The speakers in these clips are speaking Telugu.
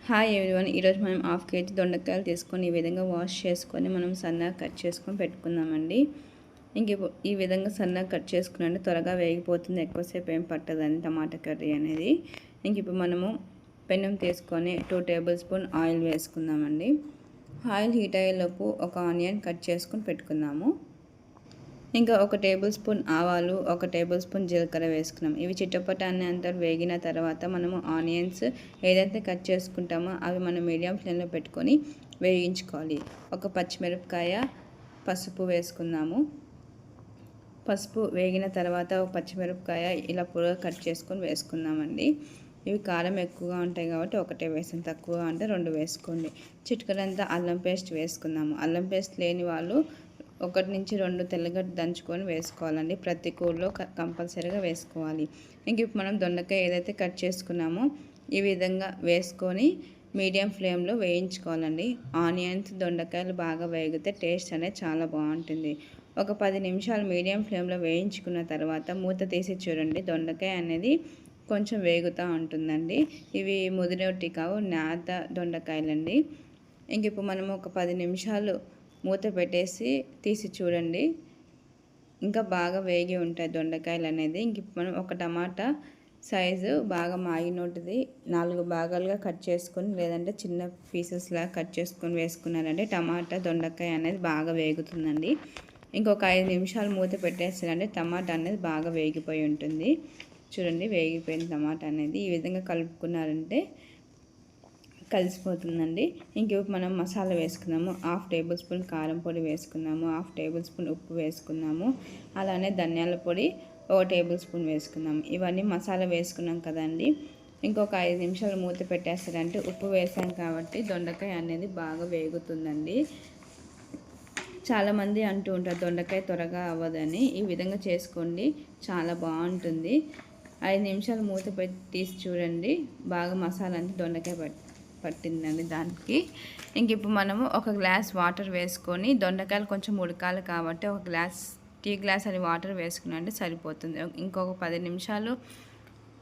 Hi everyone. ఈరోజు మనం హాఫ్ కేజీ దొండకాయలు తీసుకొని ఈ విధంగా వాష్ చేసుకొని మనం సన్నగా కట్ చేసుకొని పెట్టుకుందామండి. ఈ విధంగా సన్నగా కట్ చేసుకున్నాంటే త్వరగా వేగిపోతుంది, ఎక్కువసేపు ఏం పట్టదండి టమాటా కర్రీ అనేది. ఇప్పుడు మనము పెనం తీసుకొని 2 టేబుల్ స్పూన్ ఆయిల్ వేసుకుందామండి. ఆయిల్ హీట్ అయ్యేలోపు ఒక ఆనియన్ కట్ చేసుకొని పెట్టుకుందాము. ఇంకా 1 టేబుల్ స్పూన్ ఆవాలు, 1 టేబుల్ స్పూన్ జీలకర్ర వేసుకున్నాం. ఇవి చిటపట అంతా వేగిన తర్వాత మనము ఆనియన్స్ ఏదైతే కట్ చేసుకుంటామో అవి మనం మీడియం ఫ్లేమ్లో పెట్టుకొని వేయించుకోవాలి. ఒక పచ్చిమిరపకాయ, పసుపు వేసుకుందాము. పసుపు వేగిన తర్వాత ఒక పచ్చిమిరపకాయ ఇలా పొడవుగా కట్ చేసుకొని వేసుకుందామండి. ఇవి కారం ఎక్కువగా ఉంటాయి కాబట్టి ఒకటే వేసాను, తక్కువగా అంటే 2 వేసుకోండి. చిటికెడంతా అల్లం పేస్ట్ వేసుకుందాము. అల్లం పేస్ట్ లేని వాళ్ళు 1 నుంచి 2 తెల్లగడ్డ దంచుకొని వేసుకోవాలండి. ప్రతి కూరలో కంపల్సరీగా వేసుకోవాలి. ఇప్పుడు మనం దొండకాయ ఏదైతే కట్ చేసుకున్నామో ఈ విధంగా వేసుకొని మీడియం ఫ్లేమ్లో వేయించుకోవాలండి. ఆనియన్స్, దొండకాయలు బాగా వేగితే టేస్ట్ అనేది చాలా బాగుంటుంది. ఒక 10 నిమిషాలు మీడియం ఫ్లేమ్లో వేయించుకున్న తర్వాత మూత తీసి చూడండి. దొండకాయ అనేది కొంచెం వేగుతూ ఉంటుందండి. ఇవి ముదిరొట్టి కావు, నేత దొండకాయలండి. ఇప్పుడు మనం ఒక 10 నిమిషాలు మూత పెట్టేసి తీసి చూడండి. ఇంకా బాగా వేగి ఉంటాయి దొండకాయలు అనేది. ఇప్పుడు మనం ఒక టమాటా సైజు బాగా మాగినోటిది 4 భాగాలుగా కట్ చేసుకొని, లేదంటే చిన్న పీసెస్లా కట్ చేసుకొని వేసుకున్నారంటే టమాటా దొండకాయ అనేది బాగా వేగుతుందండి. ఇంకొక 5 నిమిషాలు మూత పెట్టేస్తారంటే టమాటా అనేది బాగా వేగిపోయి ఉంటుంది. చూడండి, వేగిపోయిన టమాటా అనేది ఈ విధంగా కలుపుకున్నారంటే కలిసిపోతుందండి. ఇప్పుడు మనం మసాలా వేసుకున్నాము. 1/2 టేబుల్ స్పూన్ కారం పొడి వేసుకున్నాము, 1/2 టేబుల్ స్పూన్ ఉప్పు వేసుకున్నాము, అలానే ధనియాల పొడి 1 టేబుల్ స్పూన్ వేసుకున్నాము. ఇవన్నీ మసాలా వేసుకున్నాం కదండి. ఇంకొక 5 నిమిషాలు మూత పెట్టేస్తారంటే ఉప్పు వేసాం కాబట్టి దొండకాయ అనేది బాగా వేగుతుందండి. చాలామంది అంటూ ఉంటారు దొండకాయ త్వరగా అవ్వదని. ఈ విధంగా చేసుకోండి, చాలా బాగుంటుంది. 5 నిమిషాలు మూత పెట్టి తీసి చూడండి. బాగా మసాలా అంతా దొండకాయ పట్టిందండి దానికి. ఇప్పుడు మనము 1 గ్లాస్ వాటర్ వేసుకొని, దొండకాయలు కొంచెం ఉడకాలి కాబట్టి 1 టీ గ్లాస్ అని వాటర్ వేసుకున్నాంటే సరిపోతుంది. ఇంకొక 10 నిమిషాలు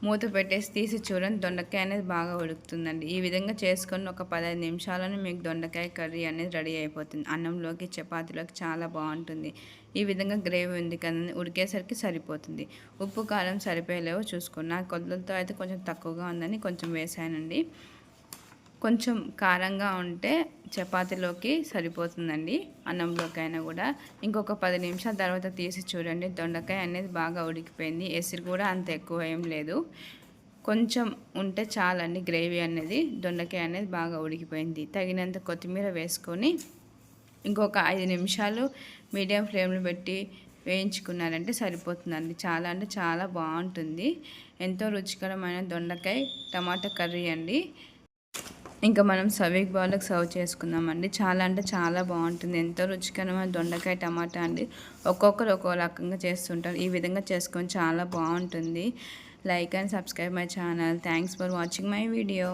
మూత పెట్టేసి తీసి చూడండి. దొండకాయ అనేది బాగా ఉడుకుతుందండి. ఈ విధంగా చేసుకొని ఒక 15 నిమిషాల్లోనే మీకు దొండకాయ కర్రీ అనేది రెడీ అయిపోతుంది. అన్నంలోకి, చపాతీలోకి చాలా బాగుంటుంది. ఈ విధంగా గ్రేవీ ఉంది కదండి, ఉడికేసరికి సరిపోతుంది. ఉప్పు కారం సరిపోయేలేవో చూసుకోండి. నా కొలతలతో అయితే కొంచెం తక్కువగా ఉందని కొంచెం వేసానండి. కొంచెం కారంగా ఉంటే చపాతీలోకి సరిపోతుందండి, అన్నంలోకి అయినా కూడా. ఇంకొక 10 నిమిషాల తర్వాత తీసి చూడండి. దొండకాయ అనేది బాగా ఉడికిపోయింది. ఎసురు కూడా అంత ఎక్కువ ఏం లేదు, కొంచెం ఉంటే చాలండి గ్రేవీ అనేది. దొండకాయ అనేది బాగా ఉడికిపోయింది. తగినంత కొత్తిమీర వేసుకొని ఇంకొక 5 నిమిషాలు మీడియం ఫ్లేమ్లో పెట్టి వేయించుకున్నారంటే సరిపోతుందండి. చాలా అంటే చాలా బాగుంటుంది. ఎంతో రుచికరమైన దొండకాయ టమాటా కర్రీ అండి. ఇంకా మనం సర్వింగ్ బౌల్కి సర్వ్ చేసుకుందామండి. చాలా అంటే చాలా బాగుంటుంది. ఎంతో రుచికరమైన దొండకాయ టమాటా అండి. ఒక్కొక్కరు ఒక్కో రకంగా చేస్తుంటారు. ఈ విధంగా చేసుకొని చాలా బాగుంటుంది. Like and subscribe my channel. Thanks for watching my video.